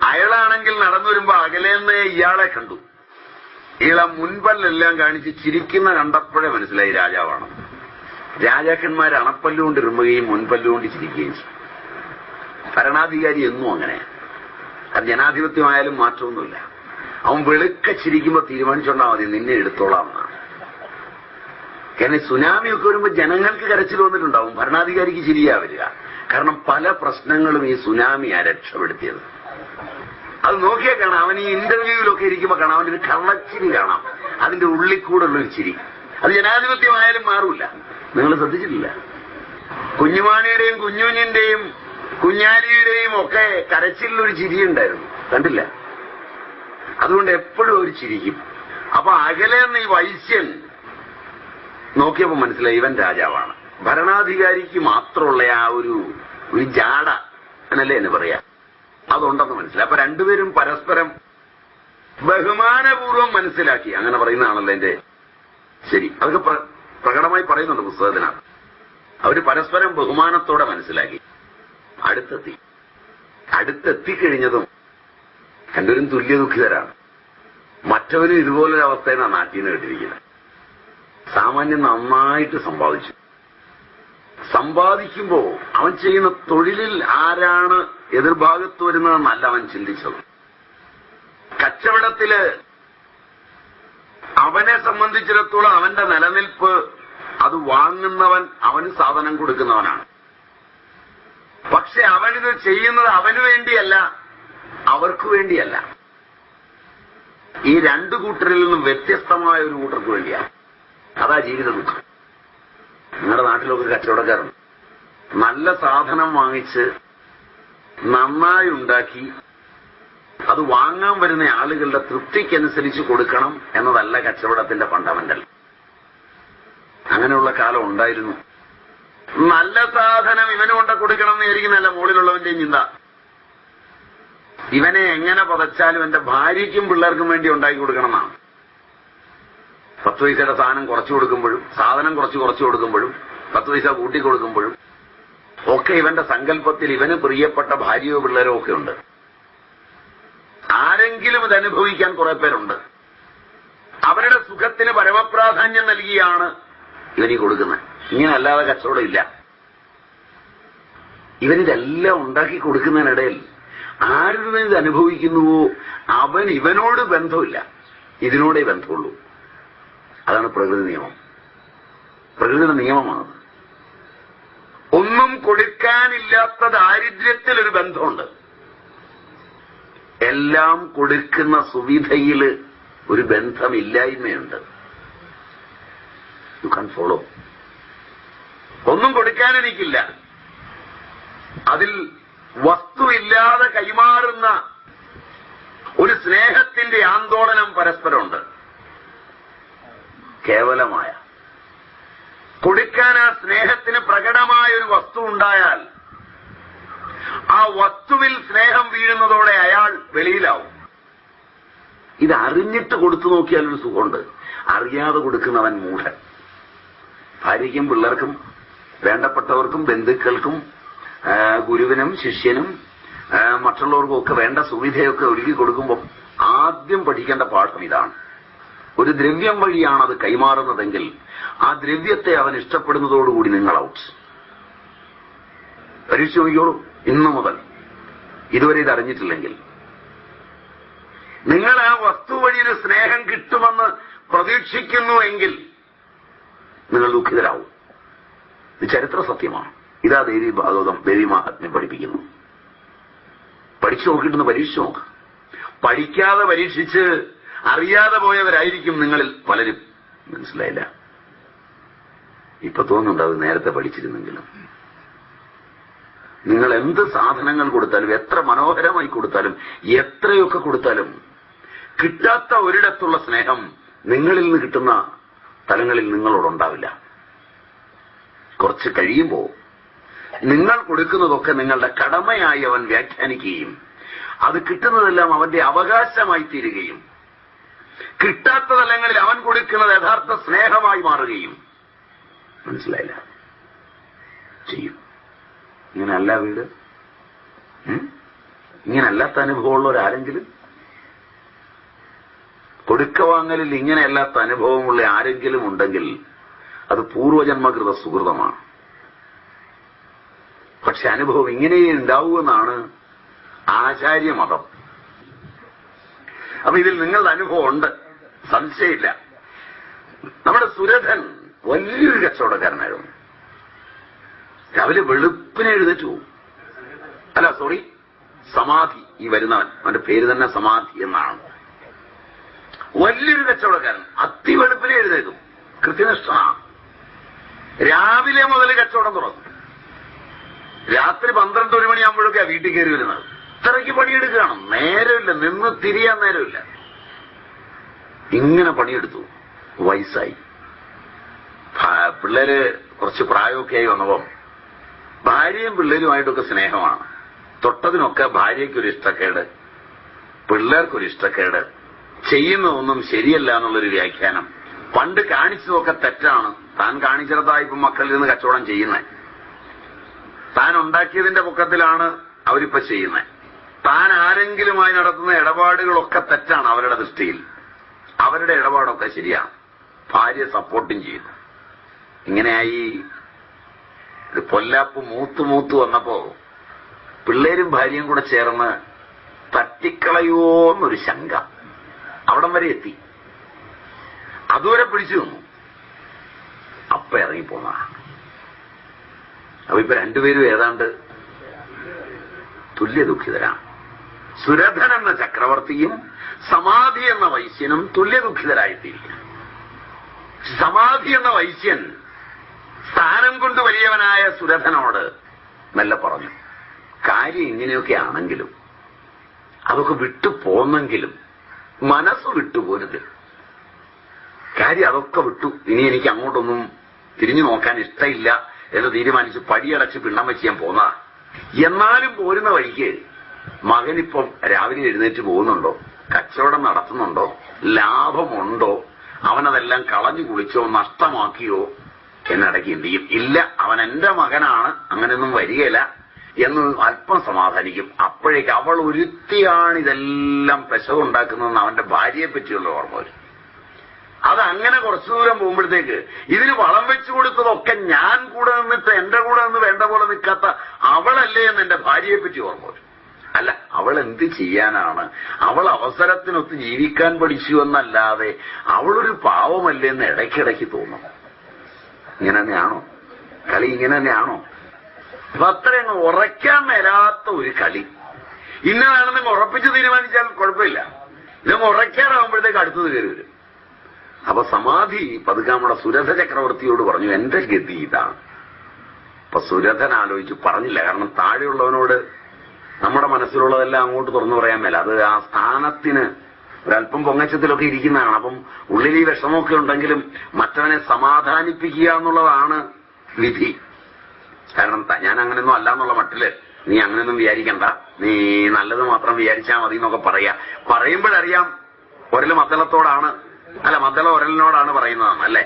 അയാളാണെങ്കിൽ നടന്നു വരുമ്പോ അകലേന്ന് ഇയാളെ കണ്ടു. ഇയാളെ മുൻപല്ലെല്ലാം കാണിച്ച് ചിരിക്കുന്ന കണ്ടപ്പോഴേ മനസ്സിലായി രാജാവാണ്. രാജാക്കന്മാർ അണപ്പല്ലുകൊണ്ട് ഇറുമ്പുകയും മുൻപല്ലുകൊണ്ട് ചിരിക്കുകയും ചെയ്യും. ഭരണാധികാരി എന്നും അങ്ങനെ. അത് ജനാധിപത്യമായാലും മാറ്റമൊന്നുമില്ല. അവൻ വെളുക്ക ചിരിക്കുമ്പോ തീരുമാനിച്ചോണ്ടാ മതി നിന്നെ എടുത്തോളാം എന്നാണ്. കാരണം സുനാമിയൊക്കെ വരുമ്പോ ജനങ്ങൾക്ക് കരച്ചിൽ വന്നിട്ടുണ്ടാവും, ഭരണാധികാരിക്ക് ചിരിയാ വരിക. കാരണം പല പ്രശ്നങ്ങളും ഈ സുനാമിയാ രക്ഷപ്പെടുത്തിയത്. അത് നോക്കിയാൽ കാണാം, അവൻ ഈ ഇന്റർവ്യൂവിലൊക്കെ ഇരിക്കുമ്പോ കാണാം അവന്റെ ഒരു കള്ളച്ചിരി കാണാം, അതിന്റെ ഉള്ളിൽ കൂടെ ഉള്ളൊരു ചിരി. അത് ജനാധിപത്യമായാലും മാറൂല. നിങ്ങൾ ശ്രദ്ധിച്ചിട്ടില്ല? കുഞ്ഞുമാണിയുടെയും കുഞ്ഞുഞ്ഞിന്റെയും കുഞ്ഞാലിയുടെയും ഒക്കെ കരച്ചിലൊരു ചിരിയുണ്ടായിരുന്നു, കണ്ടില്ല? അതുകൊണ്ട് എപ്പോഴും ഒരു ചിരിക്കും. അപ്പൊ അകലെന്ന് ഈ വൈശ്യൻ നോക്കിയപ്പോ മനസ്സിലായി ഇവൻ രാജാവാണ്. ഭരണാധികാരിക്ക് മാത്രമുള്ള ആ ഒരു ജാട എന്നല്ലേ എന്ന് പറയാ, അതുണ്ടെന്ന് മനസ്സിലായി. അപ്പൊ രണ്ടുപേരും പരസ്പരം ബഹുമാനപൂർവ്വം മനസ്സിലാക്കി. അങ്ങനെ പറയുന്നതാണല്ലോ എന്റെ ശരി. അതൊക്കെ പ്രകടമായി പറയുന്നുണ്ട് പുസ്തകത്തിനകത്ത്. അവര് പരസ്പരം ബഹുമാനത്തോടെ മനസ്സിലാക്കി. അടുത്തെത്തിക്കഴിഞ്ഞതും രണ്ടുപേരും തുല്യ ദുഃഖിതരാണ്. മറ്റവനും ഇതുപോലൊരു അവസ്ഥയിലാണ് നാട്ടിൽ നിന്ന് കേട്ടിരിക്കുന്നത്. സാമാന്യം നന്നായിട്ട് സമ്പാദിക്കുമ്പോ അവൻ ചെയ്യുന്ന തൊഴിലിൽ ആരാണ് എതിർഭാഗത്ത് വരുന്നതെന്നല്ല അവൻ ചിന്തിച്ചത്. കച്ചവടത്തില് അവനെ സംബന്ധിച്ചിടത്തോളം അവന്റെ നിലനിൽപ്പ് അത് വാങ്ങുന്നവൻ അവന് സാധനം കൊടുക്കുന്നവനാണ്. പക്ഷെ അവനിത് ചെയ്യുന്നത് അവന് വേണ്ടിയല്ല, അവർക്ക് വേണ്ടിയല്ല. ഈ രണ്ടു കൂട്ടരിൽ നിന്നും വ്യത്യസ്തമായ ഒരു കൂട്ടർക്ക് വേണ്ടിയാണ്. അതാ ജീവിത ദുഃഖം. നിങ്ങളുടെ നാട്ടിലൊക്കെ കച്ചവടക്കാരുണ്ട്. നല്ല സാധനം വാങ്ങിച്ച് നന്നായി ഉണ്ടാക്കി അത് വാങ്ങാൻ വരുന്ന ആളുകളുടെ തൃപ്തിക്കനുസരിച്ച് കൊടുക്കണം എന്നതല്ല കച്ചവടത്തിന്റെ ഫണ്ടമെന്റൽ. അങ്ങനെയുള്ള കാലം ഉണ്ടായിരുന്നു. നല്ല സാധനം ഇവന് കൊണ്ട് കൊടുക്കണം എന്നായിരിക്കുന്നല്ല മുകളിലുള്ളവന്റെയും ചിന്ത. ഇവനെ എങ്ങനെ പതച്ചാലും എന്റെ ഭാര്യയ്ക്കും പിള്ളേർക്കും വേണ്ടി ഉണ്ടാക്കി കൊടുക്കണം എന്നാണ്. 10 പൈസയുടെ സാധനം കുറച്ചു കൊടുക്കുമ്പോഴും സാധനം കുറച്ചു കൊടുക്കുമ്പോഴും 10 പൈസ കൂട്ടി കൊടുക്കുമ്പോഴും ഒക്കെ ഇവന്റെ സങ്കല്പത്തിൽ ഇവന് പ്രിയപ്പെട്ട ഭാര്യയോ പിള്ളേരോ ഒക്കെ ഉണ്ട്. ആരെങ്കിലും ഇത് അനുഭവിക്കാൻ കുറെ പേരുണ്ട്. അവരുടെ സുഖത്തിന് പരമപ്രാധാന്യം നൽകിയാണ് ഇവനീ കൊടുക്കുന്നത്. ഇങ്ങനെ അല്ലാതെ കച്ചവടം ഇല്ല. ഇവനിതെല്ലാം ഉണ്ടാക്കി കൊടുക്കുന്നതിനിടയിൽ ആരുടെ ഇത് അനുഭവിക്കുന്നുവോ അവൻ ഇവനോട് ബന്ധമില്ല, ഇതിനോടേ ബന്ധമുള്ളൂ. അതാണ് പ്രകൃതി നിയമം. പ്രകൃതിയുടെ നിയമമാണ്. ഒന്നും കൊടുക്കാനില്ലാത്ത ദാരിദ്ര്യത്തിൽ ഒരു ബന്ധമുണ്ട്. എല്ലാം കൊടുക്കുന്ന സുവിധയിൽ ഒരു ബന്ധമില്ലായ്മയുണ്ട്. You can follow. ഒന്നും കൊടുക്കാൻ എനിക്കില്ല, അതിൽ വസ്തുവില്ലാതെ കൈമാറുന്ന ഒരു സ്നേഹത്തിന്റെ ആന്തോളനം പരസ്പരമുണ്ട്. കേവലമായ കൊടുക്കാൻ ആ സ്നേഹത്തിന് പ്രകടമായ ഒരു വസ്തു ഉണ്ടായാൽ ആ വസ്തുവിൽ സ്നേഹം വീഴുന്നതോടെ അയാൾ വെളിയിലാവും. ഇത് അറിഞ്ഞിട്ട് കൊടുത്തു നോക്കിയാലൊരു സുഖമുണ്ട്. അറിയാതെ കൊടുക്കുന്നവൻ മൂഢൻ. ഭാര്യയ്ക്കും പിള്ളേർക്കും വേണ്ടപ്പെട്ടവർക്കും ബന്ധുക്കൾക്കും ഗുരുവിനും ശിഷ്യനും മറ്റുള്ളവർക്കും ഒക്കെ വേണ്ട സുവിധയൊക്കെ ഒരുക്കി കൊടുക്കുമ്പോൾ ആദ്യം പഠിക്കേണ്ട പാഠം ഇതാണ്. ഒരു ദ്രവ്യം വഴിയാണ് അത് കൈമാറുന്നതെങ്കിൽ ആ ദ്രവ്യത്തെ അവൻ ഇഷ്ടപ്പെടുന്നതോടുകൂടി നിങ്ങൾ ഔട്ട്. പരീക്ഷ നോക്കിയോളൂ. ഇന്നു മുതൽ ഇതുവരെ ഇത് അറിഞ്ഞിട്ടില്ലെങ്കിൽ നിങ്ങൾ ആ വസ്തു വഴി ഒരു സ്നേഹം കിട്ടുമെന്ന് പ്രതീക്ഷിക്കുന്നുവെങ്കിൽ നിങ്ങൾ ദുഃഖിതരാവും. ഇത് ചരിത്ര സത്യമാണ്. ഇതാ ദേവി ഭാഗവതം, ദേവി മഹാത്മ്യം പഠിപ്പിക്കുന്നു. പഠിച്ചു നോക്കിയിട്ടൊന്ന് പരീക്ഷിച്ചു നോക്ക്. പഠിക്കാതെ പരീക്ഷിച്ച് അറിയാതെ പോയവരായിരിക്കും നിങ്ങളിൽ പലരും. മനസ്സിലായില്ല? ഇപ്പൊ തോന്നുന്നുണ്ടാവും നേരത്തെ പഠിച്ചിരുന്നെങ്കിലും. നിങ്ങൾ എന്ത് സാധനങ്ങൾ കൊടുത്താലും, എത്ര മനോഹരമായി കൊടുത്താലും, എത്രയൊക്കെ കൊടുത്താലും കിട്ടാത്ത ഒരിടത്തുള്ള സ്നേഹം നിങ്ങളിൽ നിന്ന് കിട്ടുന്ന തലങ്ങളിൽ നിങ്ങളോടുണ്ടാവില്ല. കുറച്ച് കഴിയുമ്പോൾ നിങ്ങൾ കൊടുക്കുന്നതൊക്കെ നിങ്ങളുടെ കടമയായി അവൻ വ്യാഖ്യാനിക്കുകയും അത് കിട്ടുന്നതെല്ലാം അവന്റെ അവകാശമായി തീരുകയും കിട്ടാത്ത തലങ്ങളിൽ അവൻ കൊടുക്കുന്നത് യഥാർത്ഥ സ്നേഹമായി മാറുകയും. മനസ്സിലായില്ല? ചെയ്യും. ഇങ്ങനെയല്ല വീട്. ഇങ്ങനല്ലാത്ത അനുഭവമുള്ളവരാരെങ്കിലും, കൊടുക്കവാങ്ങലിൽ ഇങ്ങനെയല്ലാത്ത അനുഭവമുള്ള ആരെങ്കിലും ഉണ്ടെങ്കിൽ അത് പൂർവജന്മകൃത സുഹൃതമാണ്. പക്ഷെ അനുഭവം ഇങ്ങനെയേ ഉണ്ടാവൂവെന്നാണ് ആചാര്യമതം. അപ്പൊ ഇതിൽ നിങ്ങളുടെ അനുഭവം ഉണ്ട്, സംശയമില്ല. നമ്മുടെ സുരഥൻ വലിയൊരു കച്ചവടക്കാരനായിരുന്നു. രാവിലെ വെളുപ്പിനെ എഴുന്നേറ്റ് പോകും. സമാധി, ഈ വരുന്നവൻ, അവന്റെ പേര് തന്നെ സമാധി എന്നാണ്. വലിയൊരു കച്ചവടക്കാരൻ, അതിവെളുപ്പിനെ എഴുന്നേക്കും, കൃത്യനിഷ്ഠനാണ്. രാവിലെ മുതൽ കച്ചവടം തുടങ്ങും. രാത്രി 12 മണിയാകുമ്പോഴൊക്കെയാ വീട്ടിൽ കയറി വരുന്നത്. ഇത്രയ്ക്ക് പണിയെടുക്കുകയാണ്, നേരമില്ല, നിന്ന് തിരിയാൻ നേരമില്ല. ഇങ്ങനെ പണിയെടുത്തു. വയസ്സായി, പിള്ളേര് കുറച്ച് പ്രായമൊക്കെ ആയി വന്നപ്പം ഭാര്യയും പിള്ളേരുമായിട്ടൊക്കെ സ്നേഹമാണ്. തൊട്ടതിനൊക്കെ ഭാര്യയ്ക്കൊരു ഇഷ്ടക്കേട്, പിള്ളേർക്കൊരു ഇഷ്ടക്കേട്, ചെയ്യുന്നതൊന്നും ശരിയല്ല എന്നുള്ളൊരു വ്യാഖ്യാനം. പണ്ട് കാണിച്ചതൊക്കെ തെറ്റാണ്, താൻ കാണിച്ചിടത്തായി ഇപ്പം മക്കളിൽ നിന്ന് കച്ചവടം ചെയ്യുന്നത്. താൻ ഉണ്ടാക്കിയതിന്റെ പൊക്കത്തിലാണ് അവരിപ്പോ ചെയ്യുന്നത്. താൻ ആരെങ്കിലുമായി നടത്തുന്ന ഇടപാടുകളൊക്കെ തെറ്റാണ് അവരുടെ ദൃഷ്ടിയിൽ. അവരുടെ ഇടപാടൊക്കെ ശരിയാണ്, ഭാര്യ സപ്പോർട്ടും ചെയ്യുന്നു. ഇങ്ങനെയായി പൊല്ലാപ്പ് മൂത്തു വന്നപ്പോ പിള്ളേരും ഭാര്യയും കൂടെ ചേർന്ന് തട്ടിക്കളയോന്നൊരു ശങ്ക അവിടം വരെ എത്തി. അതുവരെ പിടിച്ചു നിന്നു. അപ്പ ഇറങ്ങിപ്പോന്നതാണ്. അപ്പൊ ഇപ്പൊ രണ്ടുപേരും ഏതാണ്ട് തുല്യ ദുഃഖിതരാണ്. സുരഥൻ എന്ന ചക്രവർത്തിയും സമാധി എന്ന വൈശ്യനും തുല്യ ദുഃഖിതരായിത്തീരുന്നു. സമാധി എന്ന വൈശ്യൻ സ്ഥാനം കൊണ്ട് വലിയവനായ സുരഥനോട് മെല്ലെ പറഞ്ഞു, കാര്യം ഇങ്ങനെയൊക്കെ ആണെങ്കിലും അതൊക്കെ വിട്ടുപോന്നെങ്കിലും മനസ്സ് വിട്ടുപോരുത്. കാര്യം അതൊക്കെ വിട്ടു, ഇനി എനിക്ക് അങ്ങോട്ടൊന്നും തിരിഞ്ഞു നോക്കാൻ ഇഷ്ടമില്ല എന്ന് തീരുമാനിച്ച് പടിയടച്ച് പിണ്ണം വെച്ച് ഞാൻ പോന്നതാ. എന്നാലും പോരുന്ന വഴിക്ക് മകനിപ്പം രാവിലെ എഴുന്നേറ്റ് പോകുന്നുണ്ടോ, കച്ചവടം നടത്തുന്നുണ്ടോ, ലാഭമുണ്ടോ, അവനതെല്ലാം കളഞ്ഞു കുളിച്ചോ നഷ്ടമാക്കിയോ എന്നിടയ്ക്ക് എന്ത് ചെയ്യും? ഇല്ല, അവൻ എന്റെ മകനാണ്, അങ്ങനെയൊന്നും വരികയില്ല എന്ന് അല്പം സമാധാനിക്കും. അപ്പോഴേക്ക് അവൾ ഒരുത്തിയാണ് ഇതെല്ലാം പെശകുണ്ടാക്കുന്നതെന്ന് അവന്റെ ഭാര്യയെ പറ്റിയുള്ള ഓർമ്മ വരും. അതങ്ങനെ കുറച്ചു ദൂരം പോകുമ്പോഴത്തേക്ക് ഇതിന് വളം വെച്ചു കൊടുത്തതൊക്കെ ഞാൻ കൂടെ നിന്നിട്ട് എന്റെ കൂടെ നിന്ന് വേണ്ട പോലെ നിൽക്കാത്ത അവളല്ലേ എന്ന് എന്റെ ഭാര്യയെ പറ്റി ഓർമ്മ വരും. അല്ല, അവൾ എന്ത് ചെയ്യാനാണ്? അവൾ അവസരത്തിനൊത്ത് ജീവിക്കാൻ പഠിച്ചു എന്നല്ലാതെ അവളൊരു പാവമല്ലേ എന്ന് ഇടയ്ക്കിടയ്ക്ക് തോന്നും. ഇങ്ങനെ തന്നെയാണോ കളി? ഇങ്ങനെ തന്നെയാണോ? അപ്പൊ അത്രയങ്ങ് ഉറയ്ക്കാൻ മേലാത്ത ഒരു കളി. ഇന്നതാണെന്ന് ഉറപ്പിച്ച് തീരുമാനിച്ചാൽ കുഴപ്പമില്ല. ഇതങ്ങ് ഉറയ്ക്കാനാകുമ്പോഴത്തേക്ക് അടുത്തത് കയറി വരും. അപ്പൊ സമാധി പതുക്കെ നമ്മുടെ സുരഥ ചക്രവർത്തിയോട് പറഞ്ഞു, എന്റെ ഗതി ഇതാണ്. അപ്പൊ സുരഥൻ ആലോചിച്ചു, പറഞ്ഞില്ല. കാരണം താഴെയുള്ളവനോട് നമ്മുടെ മനസ്സിലുള്ളതെല്ലാം അങ്ങോട്ട് തുറന്നു പറയാൻ മേല. അത് ആ സ്ഥാനത്തിന് ഒരല്പം പൊങ്ങച്ചത്തിലൊക്കെ ഇരിക്കുന്നതാണ്. അപ്പം ഉള്ളിൽ ഈ വിഷമമൊക്കെ ഉണ്ടെങ്കിലും മറ്റവനെ സമാധാനിപ്പിക്കുക എന്നുള്ളതാണ് വിധി. കാരണം ഞാൻ അങ്ങനെയൊന്നും അല്ല എന്നുള്ള മട്ടില് നീ അങ്ങനെയൊന്നും വിചാരിക്കണ്ട, നീ നല്ലത് മാത്രം വിചാരിച്ചാൽ മതി എന്നൊക്കെ പറയുമ്പോഴറിയാം ഒരല് മദ്ദളത്തോടാണ്, അല്ല മദ്ദള ഒരലിനോടാണ് പറയുന്നതാണ്, അല്ലേ?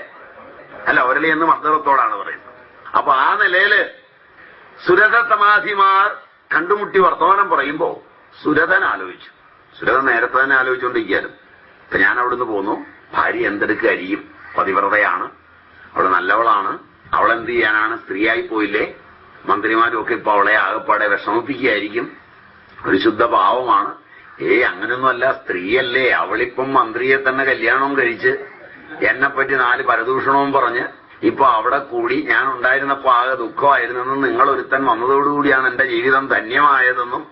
അല്ല, ഒരലി എന്ന് മദ്ദളത്തോടാണ് പറയുന്നത്. അപ്പൊ ആ നിലയില് സുരഥ സമാധിമാർ കണ്ടുമുട്ടി വർത്തമാനം പറയുമ്പോ സുരഥൻ ആലോചിച്ചു. സുരഥൻ നേരത്തെ തന്നെ ആലോചിച്ചുകൊണ്ടിരിക്കാലും ഇപ്പൊ ഞാൻ അവിടുന്ന് പോന്നു, ഭാര്യ എന്തെടുക്കായിരിക്കും, പതിവ്രതയാണ്, അവള് നല്ലവളാണ്, അവളെന്ത് ചെയ്യാനാണ്, സ്ത്രീയായി പോയില്ലേ, മന്ത്രിമാരും ഒക്കെ ഇപ്പൊ അവളെ ആകെപ്പാടെ വിഷമിപ്പിക്കുകയായിരിക്കും, ഒരു ശുദ്ധ പാവമാണ്. അങ്ങനെയൊന്നുമല്ല, സ്ത്രീയല്ലേ, അവളിപ്പം മന്ത്രിയെ തന്നെ കല്യാണവും കഴിച്ച് എന്നെപ്പറ്റി 4 പരദൂഷണവും പറഞ്ഞ് ഇപ്പൊ അവിടെ കൂടി ഞാൻ ഉണ്ടായിരുന്നപ്പോ ആകെ ദുഃഖമായിരുന്നെന്നും നിങ്ങളൊരുത്തൻ വന്നതോടുകൂടിയാണ് എന്റെ ജീവിതം ധന്യമായതെന്നും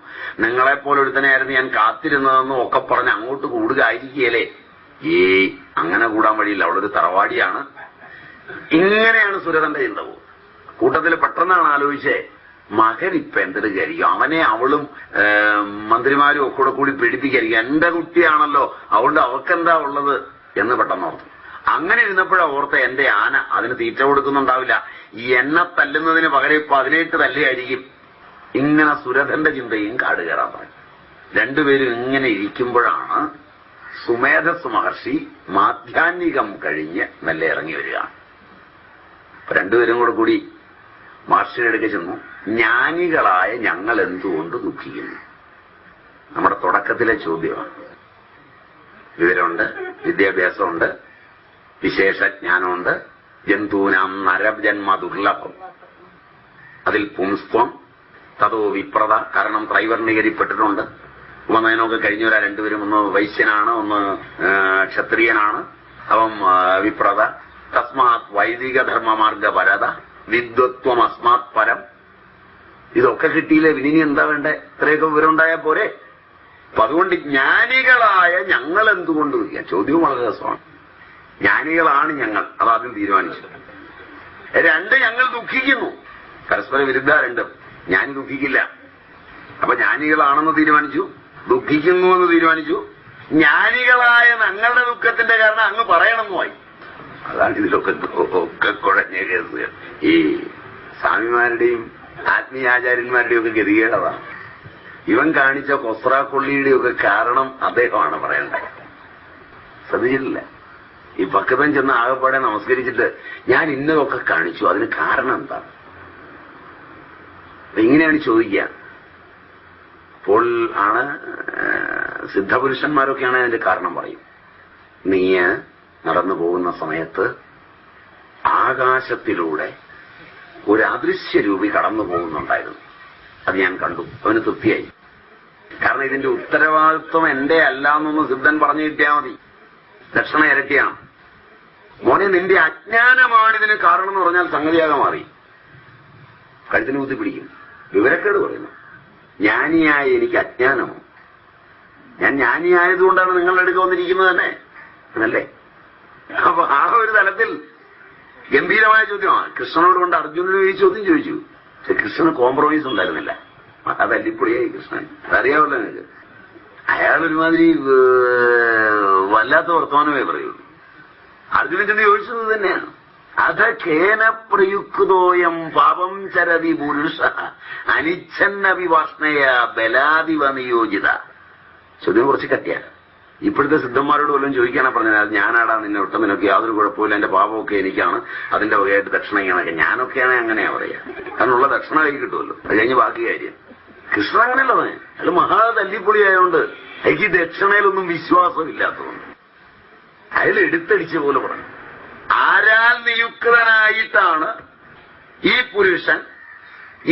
നിങ്ങളെപ്പോലൊരുത്തനെയായിരുന്നു ഞാൻ കാത്തിരുന്നതെന്നും ഒക്കെ പറഞ്ഞ് അങ്ങോട്ട് കൂടുകയായിരിക്കുകയല്ലേ. അങ്ങനെ കൂടാൻ വഴിയില്ല, അവളൊരു തറവാടിയാണ്. ഇങ്ങനെയാണ് സുരഥന്റെ ചിന്ത പോകും. കൂട്ടത്തിൽ പെട്ടെന്നാണ് ആലോചിച്ചേ, മകൻ ഇപ്പൊ എന്തെടുക്കായിരിക്കും, അവനെ അവളും മന്ത്രിമാരും ഒക്കെ കൂടി പീഡിപ്പിക്കായിരിക്കും, എന്റെ കുട്ടിയാണല്ലോ, അതുകൊണ്ട് അവക്കെന്താ ഉള്ളത് എന്ന് പെട്ടെന്ന് ഓർത്തു. അങ്ങനെ ഇരുന്നപ്പോഴാ ഓർത്ത, എന്റെ ആന അതിന് തീറ്റ കൊടുക്കുന്നുണ്ടാവില്ല, ഈ എന്നെ തല്ലുന്നതിന് പകരം ഇപ്പൊ 18 തല്ലുകയായിരിക്കും. ഇങ്ങനെ സുരഥന്റെ ചിന്തയും കാട് കയറാൻ തുടങ്ങി. രണ്ടുപേരും ഇങ്ങനെ ഇരിക്കുമ്പോഴാണ് സുമേധസ് മഹർഷി മാധ്യാഹ്നികം കഴിഞ്ഞ് മെല്ലെ ഇറങ്ങി വരികയാണ്. രണ്ടുപേരും കൂടി മഹർഷിയുടെ അടുക്കെ ചെന്നു, ജ്ഞാനികളായ ഞങ്ങൾ എന്തുകൊണ്ട് ദുഃഖിക്കുന്നു? നമ്മുടെ തുടക്കത്തിലെ ചോദ്യമാണ്. വിവരമുണ്ട്, വിദ്യാഭ്യാസമുണ്ട്, വിശേഷജ്ഞാനമുണ്ട്, ജന്തൂനാം നരജന്മ ദുർലഭം, അതിൽ പുംസ്ത്വം തതോ വിപ്രത, കാരണം ത്രൈവർണീകരിപ്പെട്ടിട്ടുണ്ട്. ഉപനയനമൊക്കെ കഴിഞ്ഞവരാ രണ്ടുപേരും, ഒന്ന് വൈശ്യനാണ്, ഒന്ന് ക്ഷത്രിയനാണ്. അവൻ വിപ്രത. തസ്മാത് വൈദിക ധർമ്മമാർഗപരത വിദ്വത്വം അസ്മാത് പരം. ഇതൊക്കെ കിട്ടിയില്ലേ, ഇനി എന്താ വേണ്ടേ? ഇത്രയൊക്കെ വിവരമുണ്ടായാൽ പോരെ? അപ്പൊ അതുകൊണ്ട് ജ്ഞാനികളായ ഞങ്ങൾ എന്തുകൊണ്ട് ചോദ്യവും വളരെ രസമാണ്. ജ്ഞാനികളാണ് ഞങ്ങൾ, അതാദ്യം തീരുമാനിച്ചു. രണ്ട്, ഞങ്ങൾ ദുഃഖിക്കുന്നു. പരസ്പര വിരുദ്ധ രണ്ടും. ജ്ഞാനി ദുഃഖിക്കില്ല. അപ്പൊ ജ്ഞാനികളാണെന്ന് തീരുമാനിച്ചു, ദുഃഖിക്കുന്നു എന്ന് തീരുമാനിച്ചു. ജ്ഞാനികളായ ഞങ്ങളുടെ ദുഃഖത്തിന്റെ കാരണം അങ്ങ് പറയണമെന്നുമായി. അതാണ് ഇതിലൊക്കെ ഒക്കെ കുഴഞ്ഞ കേസുകൾ. ഈ സ്വാമിമാരുടെയും ആത്മീയാചാര്യന്മാരുടെയും ഒക്കെ ഗതികേടതാണ്. ഇവൻ കാണിച്ച കൊസ്രാക്കൊള്ളിയുടെയൊക്കെ കാരണം അദ്ദേഹമാണ് പറയേണ്ടത്. ശ്രദ്ധിച്ചിട്ടില്ല? ഈ പക്കത്തം ചെന്ന് ആകെപ്പാടെ നമസ്കരിച്ചിട്ട് ഞാൻ ഇന്നതൊക്കെ കാണിച്ചു, അതിന് കാരണം എന്താണ്? ഇങ്ങനെയാണ് ചോദിക്കുക. അപ്പോൾ ആണ് സിദ്ധപുരുഷന്മാരൊക്കെയാണ് അതിന്റെ കാരണം പറയും. നീ നടന്നു പോകുന്ന സമയത്ത് ആകാശത്തിലൂടെ ഒരു അദൃശ്യരൂപി കടന്നു പോകുന്നുണ്ടായിരുന്നു. അത് ഞാൻ കണ്ടു. അവന് തൃപ്തിയായി. കാരണം ഇതിന്റെ ഉത്തരവാദിത്വം എന്റെ അല്ല എന്നൊന്ന് സിദ്ധൻ പറഞ്ഞു കിട്ടിയാൽ മതി. ദക്ഷിണ ഇരട്ടിയാണ്. മോനെ, നിന്റെ അജ്ഞാനമാണിതിന് കാരണം എന്ന് പറഞ്ഞാൽ സംഗതിയാകെ മാറി. കഴുത്തിന് കുത്തി പിടിക്കും. വിവരക്കേട് പറയുന്നു. ജ്ഞാനിയായ എനിക്ക് അജ്ഞാനമോ? ഞാൻ ജ്ഞാനിയായതുകൊണ്ടാണ് നിങ്ങളുടെ അടുക്ക വന്നിരിക്കുന്നത് തന്നെ എന്നല്ലേ? അപ്പൊ ആ ഒരു തലത്തിൽ ഗംഭീരമായ ചോദ്യമാണ്. കൃഷ്ണനോട് കൊണ്ട് അർജുനന് ഈ ചോദ്യം ചോദിച്ചു. പക്ഷെ കൃഷ്ണന് കോംപ്രമൈസ് ഉണ്ടായിരുന്നില്ല. അതല്ലിപ്പൊളിയായി കൃഷ്ണൻ. അതറിയാമല്ലോ നിങ്ങൾക്ക്. അയാളൊരുമാതിരി വല്ലാത്ത വർത്തമാനമേ പറയുള്ളൂ. അർജുനൻ ചെന്ന് ചോദിച്ചത് തന്നെയാണ്. അധ കേന പ്രയുക്തോയം പാപം ചരതി പുരുഷ അനിച്ഛന്നവിവാഷ്ണയ ബലാദിവ നിയോജിത. ചോദ്യം കുറച്ച് കട്ടിയാണ്. ഇപ്പോഴത്തെ സിദ്ധന്മാരോട് പോലും ചോദിക്കാനാ പറഞ്ഞത്. അത് ഞാനാടാ നിന്നെ ഒട്ടും, നിനക്ക് യാതൊരു കുഴപ്പമില്ല, എന്റെ പാപമൊക്കെ എനിക്കാണ്, അതിന്റെ വകയായിട്ട് ദക്ഷിണ ഇങ്ങനെയൊക്കെ. ഞാനൊക്കെയാണെ അങ്ങനെയാ പറയാ. അതിനുള്ള ദക്ഷിണ കൈ കിട്ടുമല്ലോ. അത് കഴിഞ്ഞ് ബാക്കി കാര്യം. കൃഷ്ണൻ അങ്ങനെയല്ല പറഞ്ഞത്. അയാൾ മഹാ തല്ലിപ്പൊളിയായതുകൊണ്ട് എനിക്ക് ദക്ഷിണയിലൊന്നും വിശ്വാസമില്ലാത്തതുകൊണ്ട് അയാൾ എടുത്തടിച്ച പോലെ പറഞ്ഞു. ആരാൽ നിയുക്തനായിട്ടാണ് ഈ പുരുഷൻ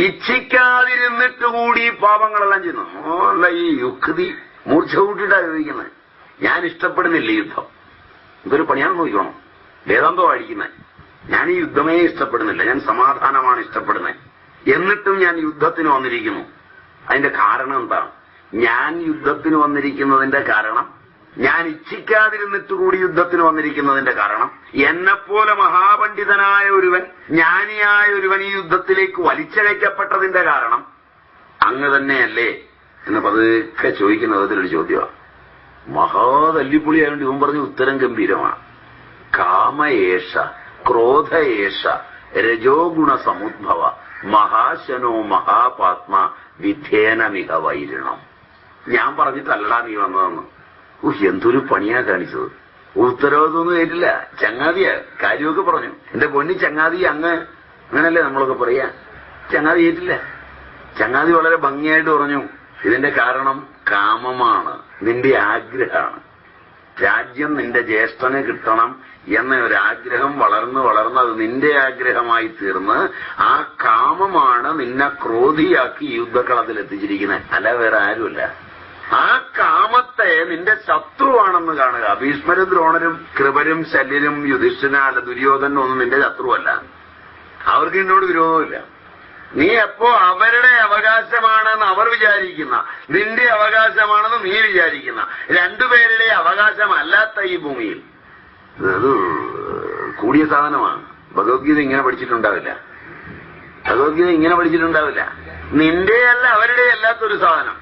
ഇച്ഛിക്കാതിരുന്നിട്ടുകൂടി പാപങ്ങളെല്ലാം ചെയ്യുന്നു? അല്ല, ഈ യുക്തി മൂർച്ച കൂട്ടിയിട്ടാണ് ചോദിക്കുന്നത്. ഞാൻ ഇഷ്ടപ്പെടുന്നില്ല യുദ്ധം. ഇതൊരു പണിയാണെന്ന് നോക്കണം. വേദാന്തം അടിക്കുന്നത്. ഞാൻ ഈ യുദ്ധമേ ഇഷ്ടപ്പെടുന്നില്ല, ഞാൻ സമാധാനമാണ് ഇഷ്ടപ്പെടുന്നത്. എന്നിട്ടും ഞാൻ യുദ്ധത്തിന് വന്നിരിക്കുന്നു. അതിന്റെ കാരണം എന്താണ്? ഞാൻ യുദ്ധത്തിന് വന്നിരിക്കുന്നതിന്റെ കാരണം, ഞാൻ ഇച്ഛിക്കാതിരുന്നിട്ടുകൂടി യുദ്ധത്തിന് വന്നിരിക്കുന്നതിന്റെ കാരണം, എന്നെപ്പോലെ മഹാപണ്ഡിതനായ ഒരുവൻ, ജ്ഞാനിയായ ഒരുവൻ ഈ യുദ്ധത്തിലേക്ക് വലിച്ചഴയ്ക്കപ്പെട്ടതിന്റെ കാരണം അങ്ങ് തന്നെയല്ലേ എന്ന് പതുക്കെ ചോദിക്കുന്ന വിധത്തിലൊരു ചോദ്യമാണ്. മഹാതല്ലിപ്പൊളിയായതുകൊണ്ട് ഇവൻ പറഞ്ഞ ഉത്തരം ഗംഭീരമാണ്. കാമയേഷ ക്രോധയേഷ രജോ ഗുണ സമുദ്ഭവ മഹാശനോ മഹാപാത്മ വിധേന മിക വൈരണം. ഞാൻ പറഞ്ഞിട്ടല്ലടാ നീ വന്നതെന്ന്. എന്തൊരു പണിയാ കാണിച്ചത്. ഉത്തരവാദിത്വമൊന്നും ഏറ്റില്ല. ചങ്ങാതിയാ കാര്യമൊക്കെ പറഞ്ഞു. എന്റെ പൊന്നി ചങ്ങാതി, അങ്ങ് അങ്ങനല്ലേ നമ്മളൊക്കെ പറയാ. ചങ്ങാതി ഏറ്റില്ല. ചങ്ങാതി വളരെ ഭംഗിയായിട്ട് പറഞ്ഞു, ഇതിന്റെ കാരണം കാമമാണ്, നിന്റെ ആഗ്രഹമാണ്. രാജ്യം നിന്റെ ജ്യേഷ്ഠന് കിട്ടണം എന്ന ഒരാഗ്രഹം വളർന്ന് വളർന്ന് അത് നിന്റെ ആഗ്രഹമായി തീർന്ന് ആ കാമമാണ് നിന്നെ ക്രോധിയാക്കി യുദ്ധക്കളത്തിൽ എത്തിച്ചിരിക്കുന്നത്. അല്ല, വേറെ ആരുമല്ല. ആ കാമത്തെ നിന്റെ ശത്രുവാണെന്ന് കാണുക. ഭീഷ്മരും ദ്രോണരും കൃപരും ശല്യരും യുധിഷ്ഠിരനും അല്ല ദുര്യോധനും ഒന്നും നിന്റെ ശത്രുവല്ല. അവർക്ക് നിന്നോട് വിരോധമില്ല. നീ എപ്പോ അവരുടെ അവകാശമാണെന്ന് അവർ വിചാരിക്കുന്ന, നിന്റെ അവകാശമാണെന്ന് നീ വിചാരിക്കുന്ന, രണ്ടുപേരുടെ അവകാശമല്ലാത്ത ഈ ഭൂമിയിൽ അത് കൂടിയ സാധനമാണ്. ഭഗവത്ഗീത ഇങ്ങനെ പഠിച്ചിട്ടുണ്ടാവില്ല. ഭഗവത്ഗീത ഇങ്ങനെ പഠിച്ചിട്ടുണ്ടാവില്ല. നിന്റെയല്ല അവരുടെ അല്ലാത്തൊരു സാധനം.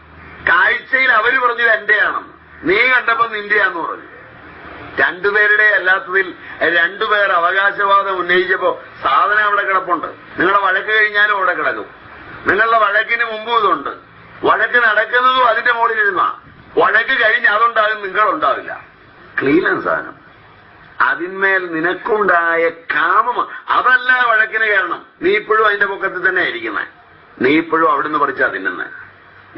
കാഴ്ചയിൽ അവര് പറഞ്ഞത് എന്റെയാണെന്ന്, നീ കണ്ടപ്പോ നിന്റെയാന്ന് പറഞ്ഞു. രണ്ടുപേരുടെ അല്ലാത്തതിൽ രണ്ടുപേർ അവകാശവാദം ഉന്നയിച്ചപ്പോ സാധനം അവിടെ കിടപ്പുണ്ട്. നിങ്ങളുടെ വഴക്ക് കഴിഞ്ഞാലും അവിടെ കിടക്കും. നിങ്ങളുടെ വഴക്കിന് മുമ്പും ഇതുണ്ട്. വഴക്ക് നടക്കുന്നതും അതിന്റെ മുകളിലിരുന്ന, വഴക്ക് കഴിഞ്ഞ് അതുണ്ടാകും, നിങ്ങളുണ്ടാവില്ല. ക്ലീനൻ സാധനം. അതിന്മേൽ നിനക്കുണ്ടായ കാമം അതല്ല വഴക്കിന് കാരണം. നീ ഇപ്പോഴും അതിന്റെ പൊക്കത്തിൽ തന്നെ ഇരിക്കുന്നത്. നീ ഇപ്പോഴും അവിടുന്ന് പഠിച്ചാ തിന്നുന്നത്.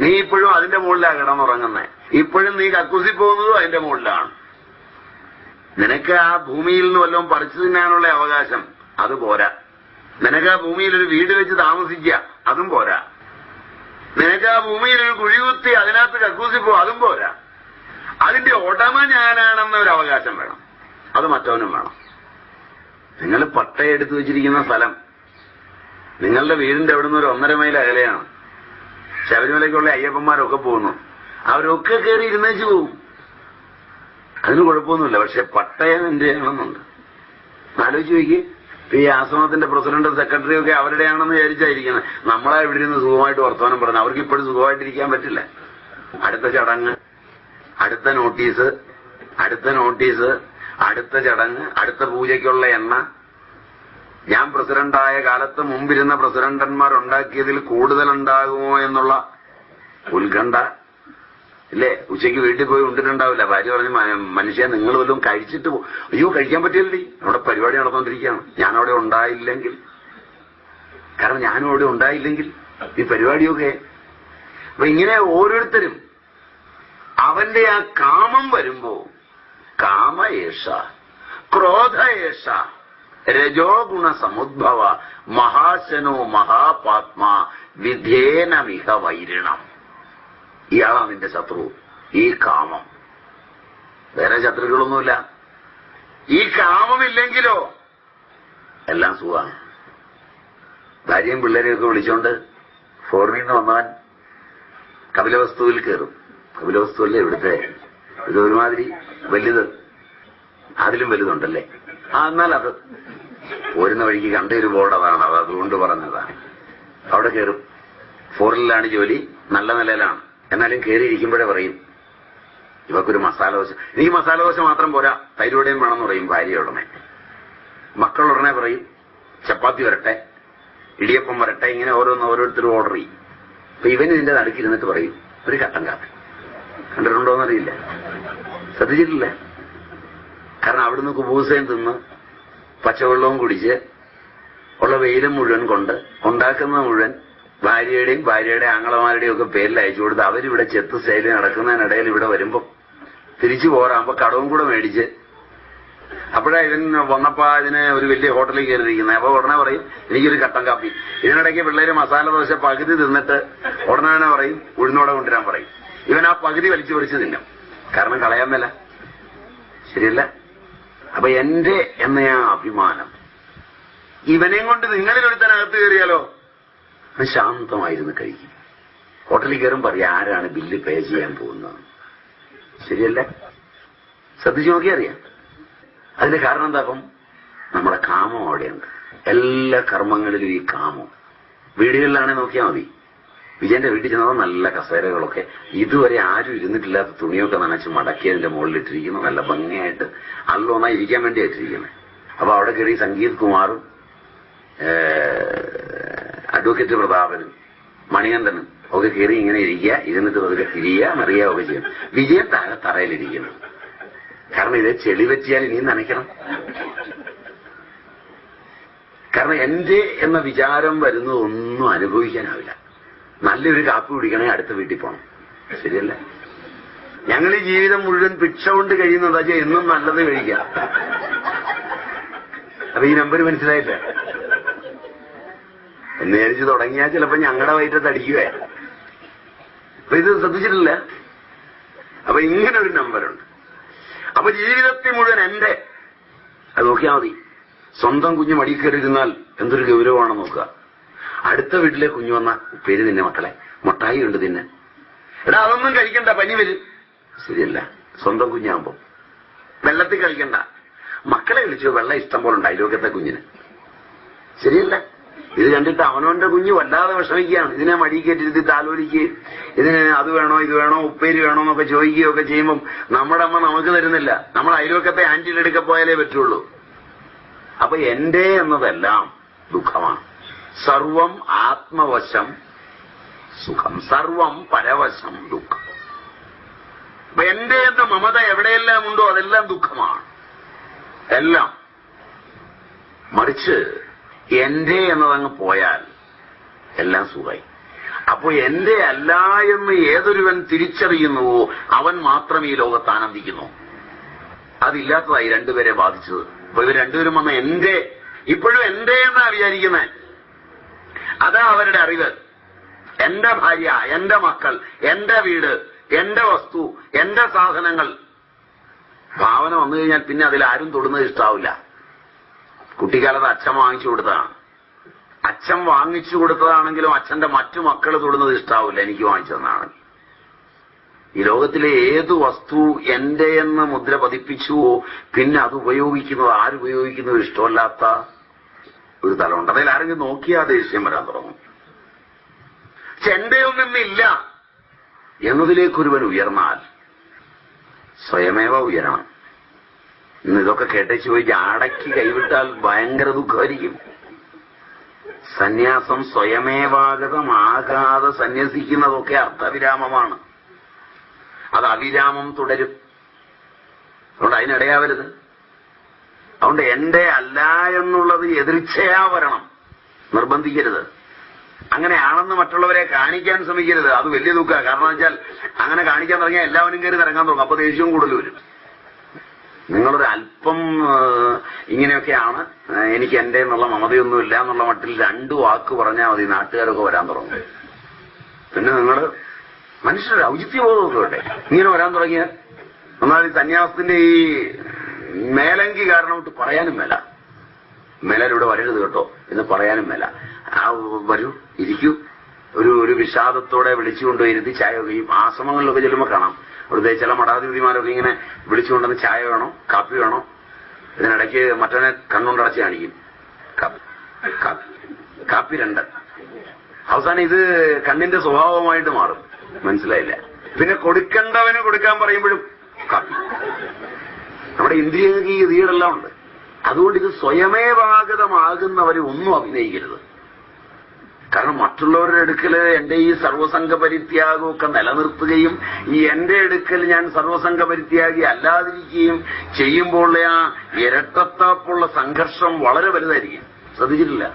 നീ ഇപ്പോഴും അതിന്റെ മുകളിലാണ് കിടന്നുറങ്ങുന്നത്. ഇപ്പോഴും നീ കക്കൂസി പോകുന്നതും അതിന്റെ മുകളിലാണ്. നിനക്ക് ആ ഭൂമിയിൽ നിന്ന് വല്ലതും പറിച്ചു തിന്നാനുള്ള അവകാശം അത് പോരാ. നിനക്ക് ആ ഭൂമിയിൽ ഒരു വീട് വെച്ച് താമസിക്കുക അതും പോരാ. നിനക്ക് ആ ഭൂമിയിൽ ഒരു കുഴികുത്തി അതിനകത്ത് കക്കൂസി പോകും അതും പോരാ. അതിന്റെ ഉടമ ഞാനാണെന്ന ഒരു അവകാശം വേണം. അത് മറ്റവനും വേണം. നിങ്ങൾ പട്ടയെടുത്ത് വെച്ചിരിക്കുന്ന സ്ഥലം നിങ്ങളുടെ വീടിന്റെ അവിടെ നിന്ന് ഒരു 1.5 മൈൽ അകലെയാണ്. ശബരിമലയ്ക്കുള്ള അയ്യപ്പന്മാരൊക്കെ പോകുന്നു. അവരൊക്കെ കയറി ഇരുന്നേച്ചു പോകും. അതിന് കുഴപ്പമൊന്നുമില്ല. പക്ഷെ പട്ടയം എന്റെയാണെന്നുണ്ട്. ആലോചിച്ച് നോക്കി. ഈ ആശ്രമത്തിന്റെ പ്രസിഡന്റും സെക്രട്ടറിയും ഒക്കെ അവരുടെയാണെന്ന് വിചാരിച്ചായിരിക്കുന്നത്. നമ്മളെ ഇവിടെ ഇരുന്ന് സുഖമായിട്ട് വർത്തമാനം പറഞ്ഞു. അവർക്ക് ഇപ്പോഴും സുഖമായിട്ടിരിക്കാൻ പറ്റില്ല. അടുത്ത ചടങ്ങ്, അടുത്ത നോട്ടീസ്, അടുത്ത ചടങ്ങ്, അടുത്ത പൂജയ്ക്കുള്ള എണ്ണ. ഞാൻ പ്രസിഡന്റായ കാലത്ത് മുമ്പിരുന്ന പ്രസിഡന്റന്മാരുണ്ടാക്കിയതിൽ കൂടുതലുണ്ടാകുമോ എന്നുള്ള ഉത്കണ്ഠ ഇല്ലേ? ഉച്ചയ്ക്ക് വീട്ടിൽ പോയി ഉണ്ടിട്ടുണ്ടാവില്ല. ഭാര്യ പറഞ്ഞു, മനുഷ്യ നിങ്ങൾ വല്ലതും കഴിച്ചിട്ട് അയ്യോ കഴിക്കാൻ പറ്റില്ലേ, അവിടെ പരിപാടി നടന്നുകൊണ്ടിരിക്കുകയാണ്. ഞാനവിടെ ഉണ്ടായില്ലെങ്കിൽ, കാരണം ഞാനും അവിടെ ഉണ്ടായില്ലെങ്കിൽ ഈ പരിപാടിയൊക്കെ. അപ്പൊ ഇങ്ങനെ ഓരോരുത്തരും അവന്റെ ആ കാമം വരുമ്പോ കാമയേഷ ക്രോധയേഷ രജോ ഗുണ സമുദ്ഭവ മഹാശനോ മഹാപാത്മാ വിധേനമിഹ വൈരിണം. ഇയാളാണ് നിന്റെ ശത്രു. ഈ കാമം. വേറെ ശത്രുക്കളൊന്നുമില്ല. ഈ കാമമില്ലെങ്കിലോ എല്ലാം സുഖമാണ്. ഭാര്യയും പിള്ളേരെയൊക്കെ വിളിച്ചോണ്ട് ഫോറിനിൽ നിന്ന് വന്നവൻ കപിലവസ്തുവിൽ കയറും. കപിലവസ്തുവല്ലേ ഇവിടുത്തെ ഇതൊരുമാതിരി വലുത്, അതിലും വലുതുണ്ടല്ലേ. എന്നാൽ അത് പോരുന്ന വഴിക്ക് കണ്ട ഒരു ബോർഡ് അതാണ്. അത് അതുകൊണ്ട് പറഞ്ഞതാണ്. അവിടെ കയറും. ഫോറിനിലാണ് ജോലി, നല്ല നിലയിലാണ്. എന്നാലും കയറിയിരിക്കുമ്പോഴേ പറയും, ഇവക്കൊരു മസാല ദോശ. എനിക്ക് മസാല ദോശ മാത്രം പോരാ, തൈരോടെയും വേണമെന്ന് പറയും ഭാര്യ ഉടനെ. മക്കളുടനെ പറയും ചപ്പാത്തി വരട്ടെ, ഇടിയപ്പം വരട്ടെ. ഇങ്ങനെ ഓരോരുത്തരും ഓർഡർ ചെയ്യും. അപ്പൊ ഇവന് ഇതിന്റെ നടുക്കിരുന്നിട്ട് പറയും ഒരു കട്ടൻ കാപ്പി. കണ്ടിട്ടുണ്ടോന്നറിയില്ല, ശ്രദ്ധിച്ചിട്ടില്ല. കാരണം അവിടുന്ന് കുബൂസയും തിന്ന് പച്ചവെള്ളവും കുടിച്ച് ഉള്ള വെയിലും മുഴുവൻ കൊണ്ട് ഉണ്ടാക്കുന്ന മുഴുവൻ ഭാര്യയുടെ ആങ്ങളമാരുടെയും ഒക്കെ പേരിൽ അയച്ചു കൊടുത്ത് അവരിവിടെ ചെത്ത് സ്റ്റൈലിൽ നടക്കുന്നതിനിടയിൽ ഇവിടെ വരുമ്പോ തിരിച്ചു പോരാകുമ്പോ കടവും കൂടെ മേടിച്ച് അപ്പോഴാ ഇവൻ വന്നപ്പോ ഇതിന് ഒരു വലിയ ഹോട്ടലിൽ കയറിയിരിക്കുന്നത്. അപ്പൊ ഉടനെ പറയും എനിക്കൊരു കട്ടൻ കാപ്പി. ഇതിനിടയ്ക്ക് പിള്ളേര് മസാല ദോശ പകുതി തിന്നിട്ട് ഉടനെ തന്നെ പറയും ഉഴുന്നോടെ കൊണ്ടുവരാൻ പറയും. ഇവൻ ആ പകുതി വലിച്ചു പറിച്ച് തിന്നും. കാരണം കളയാൻ മേല. ശരിയല്ല? അപ്പൊ എന്റെ എന്ന ആ അഭിമാനം ഇവനെയും കൊണ്ട് നിങ്ങളിലൊരുത്തനകത്ത് കയറിയാലോ ശാന്തമായിരുന്നു കഴിക്കും. ഹോട്ടലിൽ കയറും പറയും ആരാണ് ബില്ല് പേ ചെയ്യാൻ പോകുന്നത്. ശരിയല്ല? ശ്രദ്ധിച്ചു നോക്കിയാൽ അറിയാം. അതിന്റെ കാരണം എന്താ? അപ്പം നമ്മുടെ കാമം അവിടെയുണ്ട്. എല്ലാ കർമ്മങ്ങളിലും ഈ കാമം. വീടുകളിലാണെങ്കിൽ നോക്കിയാൽ മതി. വിജയന്റെ വീട്ടിൽ ചെന്നപ്പോൾ നല്ല കസേരകളൊക്കെ ഇതുവരെ ആരും ഇരുന്നിട്ടില്ലാത്ത തുണിയൊക്കെ നനച്ച് മടക്കിയതിന്റെ മുകളിലിട്ടിരിക്കുന്നു. നല്ല ഭംഗിയായിട്ട് അല്ലോന്നാ ഇരിക്കാൻ വേണ്ടിയായിട്ടിരിക്കുന്നത്. അപ്പൊ അവിടെ കയറി സംഗീത് കുമാറും അഡ്വക്കേറ്റ് പ്രതാപനും മണികണ്ഠനും ഒക്കെ കയറി ഇങ്ങനെ ഇരിക്കുക, ഇരുന്നിട്ട് അതൊക്കെ തിരിയുക മറിയുക ഒക്കെ ചെയ്യണം. വിജയൻ താഴെ തറയിലിരിക്കണം. കാരണം ഇത് ചെളി പറ്റിയാൽ ഇനിയും നനയ്ക്കണം. കാരണം എന്റെ എന്ന വിചാരം വരുന്നത് ഒന്നും അനുഭവിക്കാനാവില്ല. നല്ലൊരു കാപ്പി കുടിക്കണേ അടുത്ത വീട്ടിൽ പോകണം. ശരിയല്ല? ഞങ്ങൾ ഈ ജീവിതം മുഴുവൻ ഭിക്ഷ കൊണ്ട് കഴിയുന്നതാ എന്നും നല്ലത് കഴിക്കാം. അപ്പൊ ഈ നമ്പർ മനസ്സിലായില്ല എന്ന് വിചാരിച്ച് തുടങ്ങിയാൽ ചിലപ്പോ ഞങ്ങളുടെ വയറ്റത്ത് അടിക്കുവേ. അപ്പൊ ഇത് ശ്രദ്ധിച്ചിട്ടില്ല. അപ്പൊ ഇങ്ങനെ ഒരു നമ്പറുണ്ട്. അപ്പൊ ജീവിതത്തിൽ മുഴുവൻ എന്റെ അത് നോക്കിയാൽ മതി. സ്വന്തം കുഞ്ഞ് മടി കയറിയിരുന്നാൽ എന്തൊരു ഗൗരവമാണെന്ന് നോക്കുക. അടുത്ത വീട്ടിലെ കുഞ്ഞു വന്ന പേര് തിന്നെ മക്കളെ, മുട്ടായി ഉണ്ട് തിന്നെ. എടാ അതൊന്നും കഴിക്കണ്ട, പനി വരും. ശരിയല്ല? സ്വന്തം കുഞ്ഞാകുമ്പോ വെള്ളത്തിൽ കളിക്കണ്ട. മക്കളെ വിളിച്ചു വെള്ളം ഇഷ്ടം പോലെ ഉണ്ട് അയലോക്കത്തെ കുഞ്ഞിന്. ശരിയല്ല? ഇത് കണ്ടിട്ട് അവനവന്റെ കുഞ്ഞ് വല്ലാതെ വിഷമിക്കുകയാണ്. ഇതിനെ മടി കയറ്റിരുത്തി താലോലിക്കുകയും ഇതിന് അത് വേണോ ഇത് വേണോ ഉപ്പേരി വേണോ എന്നൊക്കെ ചോദിക്കുകയൊക്കെ ചെയ്യുമ്പം നമ്മുടെ അമ്മ നമുക്ക് തരുന്നില്ല. നമ്മൾ അയലോക്കത്തെ ആന്റിയുടെ അടുക്ക പോയാലേ പറ്റുള്ളൂ. അപ്പൊ എന്റെ എന്നതെല്ലാം ദുഃഖമാണ്. സർവം ആത്മവശം സുഖം, സർവം പരവശം ദുഃഖം. അപ്പൊ എന്റെ എന്ന മമത എവിടെയെല്ലാം ഉണ്ടോ അതെല്ലാം ദുഃഖമാണ്. എല്ലാം. മറിച്ച് എന്റെ എന്നതങ്ങ് പോയാൽ എല്ലാം സുഖമായി. അപ്പോ എന്റെ അല്ല എന്ന് ഏതൊരുവൻ തിരിച്ചറിയുന്നുവോ അവൻ മാത്രം ഈ ലോകത്ത് ആനന്ദിക്കുന്നു. അതില്ലാത്തതായി രണ്ടുപേരെ ബാധിച്ചത്. അപ്പൊ ഇവർ രണ്ടുപേരും വന്ന എന്റെ, ഇപ്പോഴും എന്റെ എന്നാ വിചാരിക്കുന്നത്. അതാ അവരുടെ അറിവ്. എന്റെ ഭാര്യ, എന്റെ മക്കൾ, എന്റെ വീട്, എന്റെ വസ്തു, എന്റെ സാധനങ്ങൾ. ഭാവന വന്നു കഴിഞ്ഞാൽ പിന്നെ അതിലാരും തൊടുന്നത് ഇഷ്ടാവില്ല. കുട്ടിക്കാലത്ത് അച്ഛൻ വാങ്ങിച്ചു കൊടുത്തതാണ്. അച്ഛൻ വാങ്ങിച്ചു കൊടുത്തതാണെങ്കിലും അച്ഛന്റെ മറ്റു മക്കൾ തൊടുന്നത് ഇഷ്ടാവില്ല, എനിക്ക് വാങ്ങിച്ചതെന്നാണ്. ഈ ലോകത്തിലെ ഏത് വസ്തു എന്റെ എന്ന് മുദ്ര പതിപ്പിച്ചുവോ പിന്നെ അത് ഉപയോഗിക്കുന്നത്, ആരുപയോഗിക്കുന്നത് ഇഷ്ടമല്ലാത്ത ഒരു തലമുണ്ട്. അതിൽ ആരെങ്കിലും നോക്കിയാൽ ദേഷ്യം വരാൻ തുടങ്ങും. പക്ഷെ എന്റെയൊന്നില്ല എന്നതിലേക്കൊരുവൻ ഉയർന്നാൽ സ്വയമേവ ഉയരണം. ഇന്ന് ഇതൊക്കെ കേട്ടേച്ച് പോയി ജാടയ്ക്ക് കൈവിട്ടാൽ ഭയങ്കര ദുഃഖമായിരിക്കും. സന്യാസം സ്വയമേവാഗതമാകാതെ സന്യസിക്കുന്നതൊക്കെ അർത്ഥവിരാമമാണ്. അത് അവിരാമം തുടരും. അതുകൊണ്ട് അതിനിടയാവരുത്. അതുകൊണ്ട് എന്റെ അല്ല എന്നുള്ളത് എതിർച്ചയാ വരണം, നിർബന്ധിക്കരുത്. അങ്ങനെയാണെന്ന് മറ്റുള്ളവരെ കാണിക്കാൻ ശ്രമിക്കരുത്. അത് വലിയ ദുഃഖമാണ്. കാരണം വെച്ചാൽ അങ്ങനെ കാണിക്കാൻ തുടങ്ങിയാൽ എല്ലാവരും കയറി ഇറങ്ങാൻ തുടങ്ങും. അപ്പൊ ദേഷ്യവും കൂടുതൽ വരും. നിങ്ങളൊരു അല്പം ഇങ്ങനെയൊക്കെയാണ്, എനിക്ക് എന്റെ എന്നുള്ള മമതയൊന്നുമില്ല എന്നുള്ള മട്ടിൽ 2 വാക്ക് പറഞ്ഞാൽ മതി, നാട്ടുകാരൊക്കെ വരാൻ തുടങ്ങും. പിന്നെ നിങ്ങൾ മനുഷ്യരുടെ ഔചിത്യബോധമൊക്കെ വേണ്ടേ ഇങ്ങനെ വരാൻ തുടങ്ങിയാൽ? എന്നാൽ ഈ സന്യാസത്തിന്റെ ഈ മേലങ്കി കാരണം ഇട്ട് പറയാനും മേല, മേലൂടെ വരരുത് കേട്ടോ എന്ന് പറയാനും മേല. വരൂ, ഇരിക്കൂ. ഒരു വിഷാദത്തോടെ വിളിച്ചുകൊണ്ടുവരുത്തി ചായ കഴിയും. ആശ്രമങ്ങളിലൊക്കെ ചെല്ലുമ്പോൾ കാണാം, അവിടുത്തെ ചില മഠാധിപതിമാരൊക്കെ ഇങ്ങനെ വിളിച്ചുകൊണ്ടെന്ന് ചായ വേണോ, കാപ്പി വേണോ. ഇതിനിടയ്ക്ക് മറ്റവനെ കണ്ണുണ്ടടച്ച് കാണിക്കും. കാപ്പി 2. അവസാനം ഇത് കണ്ണിന്റെ സ്വഭാവമായിട്ട് മാറും. മനസ്സിലായില്ല. പിന്നെ കൊടുക്കേണ്ടവന് കൊടുക്കാൻ പറയുമ്പോഴും കാപ്പി. നമ്മുടെ ഇന്ദ്രിയങ്ങൾക്ക് ഈ ഗതികളെല്ലാം ഉണ്ട്. അതുകൊണ്ട് ഇത് സ്വയമേവാഗതമാകുന്നവരെ ഒന്നും അഭിനയിക്കരുത്. കാരണം മറ്റുള്ളവരുടെ അടുക്കൽ എന്റെ ഈ സർവസംഘ പരിത്യാഗമൊക്കെ നിലനിർത്തുകയും ഈ എന്റെ അടുക്കൽ ഞാൻ സർവസംഘ പരിത്യാഗി അല്ലാതിരിക്കുകയും ചെയ്യുമ്പോൾ ആ ഇരട്ടത്താപ്പുള്ള സംഘർഷം വളരെ വലുതായിരിക്കും. ശ്രദ്ധിച്ചിട്ടില്ല?